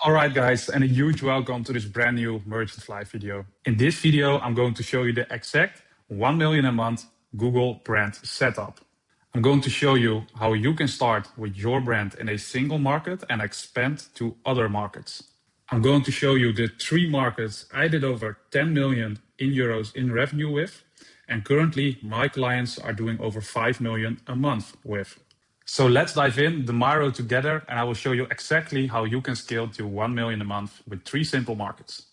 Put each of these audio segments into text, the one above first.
All right, guys, and a huge welcome to this brand new Merchantfly video. In this video, I'm going to show you the exact 1 million a month Google brand setup. I'm going to show you how you can start with your brand in a single market and expand to other markets. I'm going to show you the 3 markets I did over 10 million euros in revenue with, and currently my clients are doing over 5 million a month with. So let's dive in the Miro together, and I will show you exactly how you can scale to 1 million a month with 3 simple markets.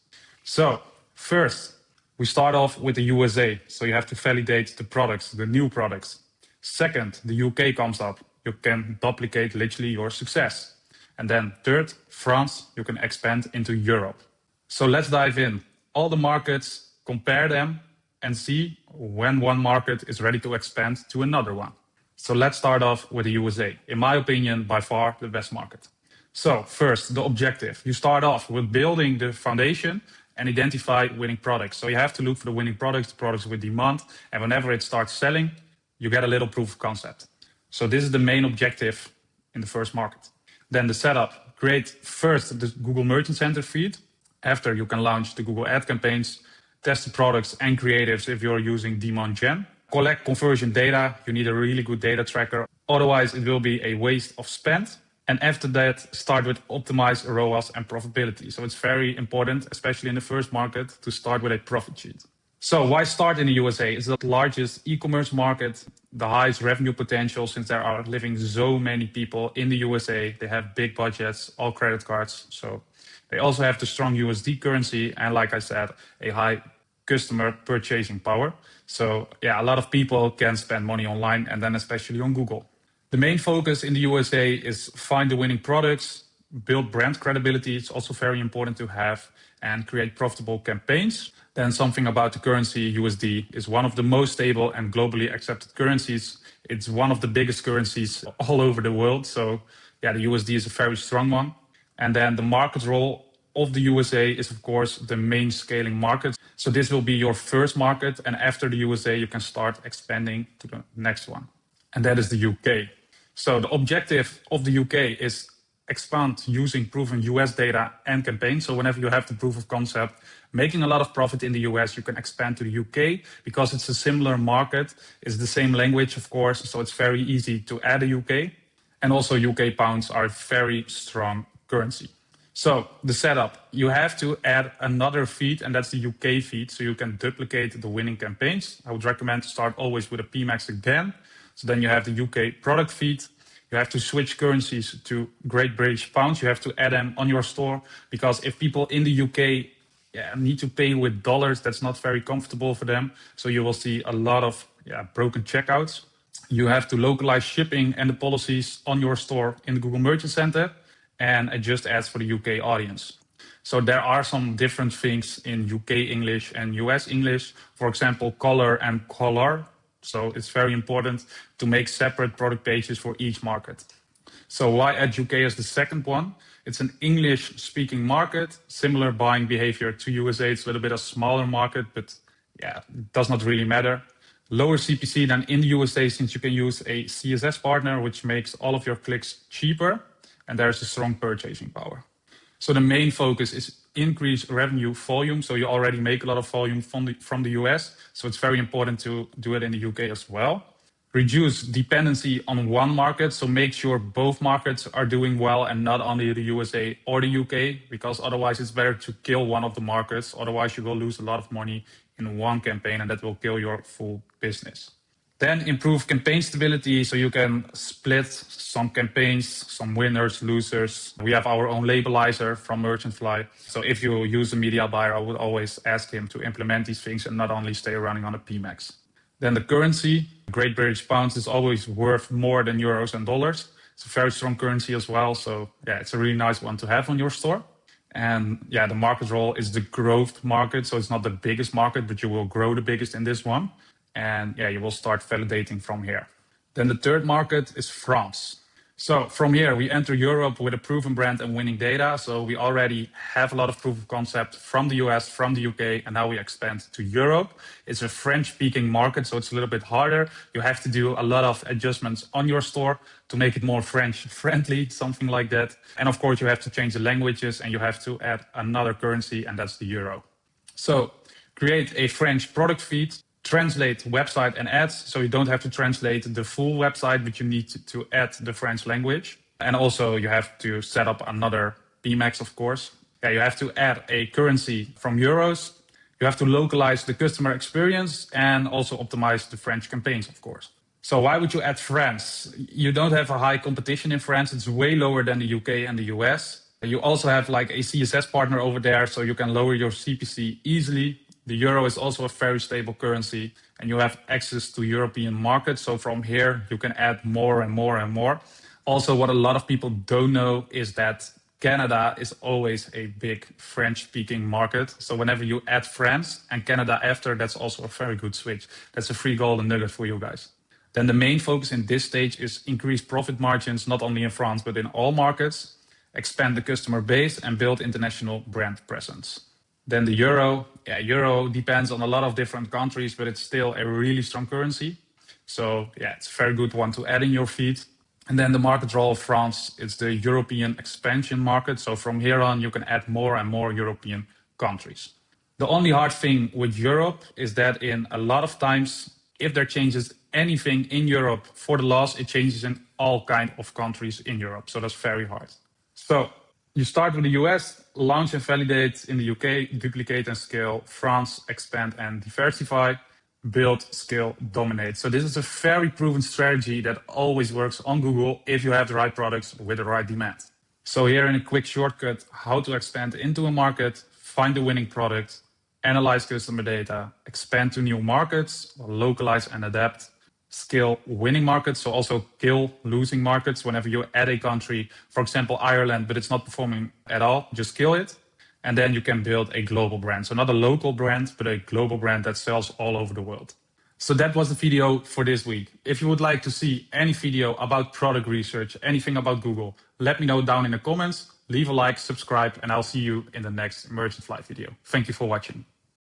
So first, we start off with the USA. So you have to validate the products, the new products. Second, the UK comes up. You can duplicate literally your success. And then third, France, you can expand into Europe. So let's dive in. All the markets, compare them and see when one market is ready to expand to another one. So let's start off with the USA. In my opinion, by far the best market. So first, the objective. You start off with building the foundation and identify winning products. So you have to look for the winning products, the products with demand. And whenever it starts selling, you get a little proof of concept. So this is the main objective in the first market. Then the setup. Create first the Google Merchant Center feed. After, you can launch the Google ad campaigns, test the products and creatives if you're using demand gen. Collect conversion data. You need a really good data tracker. Otherwise, it will be a waste of spend. And after that, start with optimize ROAS and profitability. So it's very important, especially in the first market, to start with a profit sheet. So why start in the USA? It's the largest e-commerce market, the highest revenue potential since there are living so many people in the USA. They have big budgets, all credit cards. So they also have the strong USD currency. And like I said, a high customer purchasing power. So yeah, a lot of people can spend money online and then especially on Google. The main focus in the USA is find the winning products, build brand credibility. It's also very important to have and create profitable campaigns. Then something about the currency, USD is one of the most stable and globally accepted currencies. It's one of the biggest currencies all over the world. So yeah, the USD is a very strong one. And then the market role of the USA is, of course, the main scaling market. So this will be your first market. And after the USA, you can start expanding to the next one. And that is the UK. So the objective of the UK is expand using proven US data and campaigns. So whenever you have the proof of concept, making a lot of profit in the US, you can expand to the UK because it's a similar market. It's the same language, of course. So it's very easy to add a UK. And also UK pounds are a very strong currency. So the setup, you have to add another feed, and that's the UK feed, so you can duplicate the winning campaigns. I would recommend to start always with a PMAX again. So then you have the UK product feed. You have to switch currencies to Great British Pounds. You have to add them on your store because if people in the UK need to pay with dollars, that's not very comfortable for them. So you will see a lot of broken checkouts. You have to localize shipping and the policies on your store in the Google Merchant Center and adjust ads for the UK audience. So there are some different things in UK English and US English. For example, color and color. So it's very important to make separate product pages for each market. So why add UK as the second one? It's an English-speaking market, similar buying behavior to USA. It's a little bit a smaller market, but yeah, it does not really matter. Lower CPC than in the USA since you can use a CSS partner, which makes all of your clicks cheaper, and there's a strong purchasing power. So the main focus is increase revenue volume. So you already make a lot of volume from the US. So it's very important to do it in the UK as well. Reduce dependency on one market. So make sure both markets are doing well and not only the USA or the UK, because otherwise it's better to kill one of the markets. Otherwise you will lose a lot of money in one campaign and that will kill your full business. Then improve campaign stability so you can split some campaigns, some winners, losers. We have our own labelizer from Merchantfly. So if you use a media buyer, I would always ask him to implement these things and not only stay running on a PMAX. Then the currency, Great British Pounds is always worth more than euros and dollars. It's a very strong currency as well. So yeah, it's a really nice one to have on your store. And yeah, the market role is the growth market. So it's not the biggest market, but you will grow the biggest in this one. And yeah, you will start validating from here. Then the third market is France. So from here, we enter Europe with a proven brand and winning data. So we already have a lot of proof of concept from the US, from the UK, and now we expand to Europe. It's a French-speaking market, so it's a little bit harder. You have to do a lot of adjustments on your store to make it more French-friendly, something like that. And of course, you have to change the languages and you have to add another currency, and that's the euro. So create a French product feed, translate website and ads. So you don't have to translate the full website, but you need to add the French language. And also you have to set up another PMAX, of course. Yeah, you have to add a currency from euros. You have to localize the customer experience and also optimize the French campaigns, of course. So why would you add France? You don't have a high competition in France. It's way lower than the UK and the US. You also have like a CSS partner over there, so you can lower your CPC easily. The euro is also a very stable currency, and you have access to European markets. So from here, you can add more and more and more. Also, what a lot of people don't know is that Canada is always a big French-speaking market. So whenever you add France and Canada after, that's also a very good switch. That's a free golden nugget for you guys. Then the main focus in this stage is increase profit margins, not only in France, but in all markets, expand the customer base, and build international brand presence. Then the euro, euro depends on a lot of different countries, but it's still a really strong currency. So yeah, it's a very good one to add in your feed. And then the market role of France, it's the European expansion market. So from here on, you can add more and more European countries. The only hard thing with Europe is that in a lot of times, if there changes anything in Europe for the laws, it changes in all kind of countries in Europe. So that's very hard. So you start with the US, launch and validate in the UK, duplicate and scale, France, expand and diversify, build, scale, dominate. So this is a very proven strategy that always works on Google if you have the right products with the right demand. So here in a quick shortcut, how to expand into a market, find the winning product, analyze customer data, expand to new markets, localize and adapt, scale winning markets, so also kill losing markets. Whenever you add a country, for example, Ireland, but it's not performing at all, just kill it. And then you can build a global brand. So not a local brand, but a global brand that sells all over the world. So that was the video for this week. If you would like to see any video about product research, anything about Google, let me know down in the comments, leave a like, subscribe, and I'll see you in the next Merchant Fly video. Thank you for watching.